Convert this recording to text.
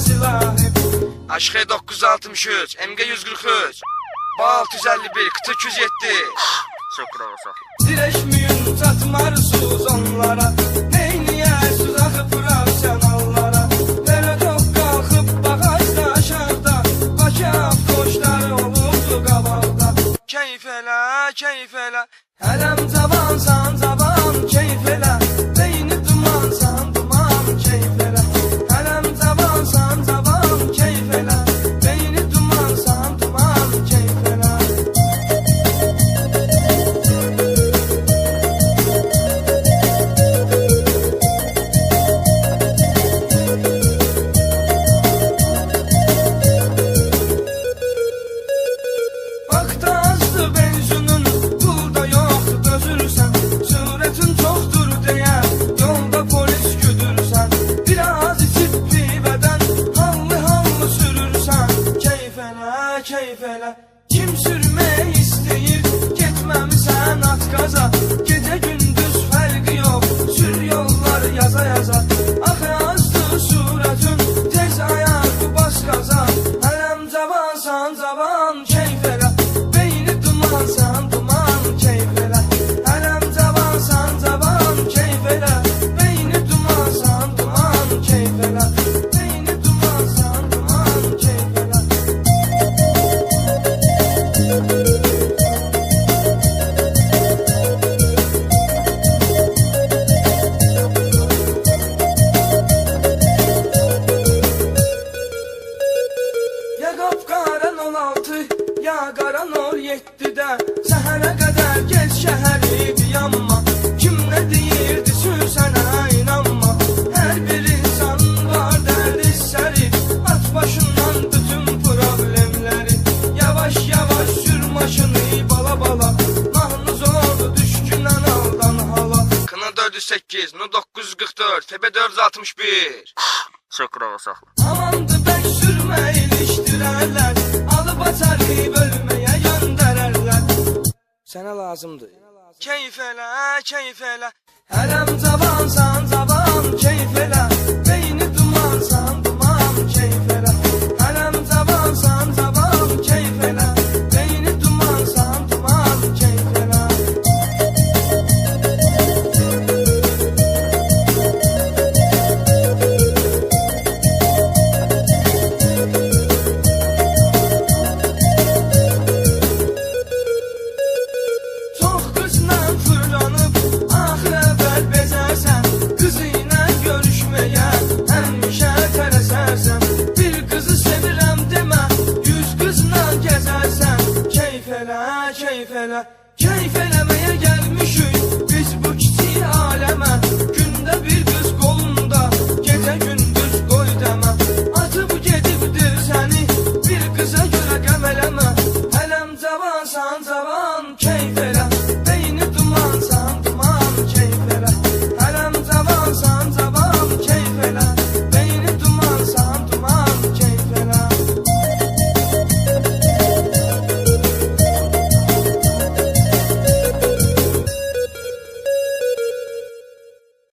silahı. Aşk 963, MG 143, Bal 651, Kıtı 207. Çok olsa. Direşmeyin çatmarsız onlara. Neyniyəsiz axı profesionallara. Teredok qalxıb bağazda aşağıda. Bakı koşlar olurdu qabaqda. Keyif elə, keyif elə. Hələm cavansan cavan keyif elə. Beyni dumansan duman keyif elə. Hələm cavansan cavan keyif elə. Beyni dumansan duman keyif elə. Vaxtı azdı benzinin, pulda yox dözürsən. Sürətin çoxdur deyə yolda polis güdürsən. Biraz içib pivədən hallı sürürsən. Keyif elə, keyif elə. Kim sürmək istəyir, getməmisən at qaza. Gecə gündüz fərqi yox, sür yollar yaza yaza. Axı azdı sürətin, tez ayaq bas qaza. Hələm cavansan cavan keyif elə. Beyni dumansan duman keyif elə. Hələm cavansan cavan keyif elə. Beyni dumansan duman keyif elə. Beyni dumansan duman keyif elə. Ya qapqaran 16, ya qaran 17-də. Səhərə qədər gec şəhəri bir yanma. Kim nə deyirdi sənə inanma. Hər bir insan var dərdi səri. At başından bütün problemləri. Yavaş yavaş sür maşını bala bala. Mahnuz oldu düşkünən aldan hala. Kına 408, Nu 944, Febe 461. Çok olsa. Amandı bək sürmə ilişdirərlər. Alıp açarı bölməyə göndərərlər. Sənə lazımdır. Keyif elə, keyif elə. Hələm cavan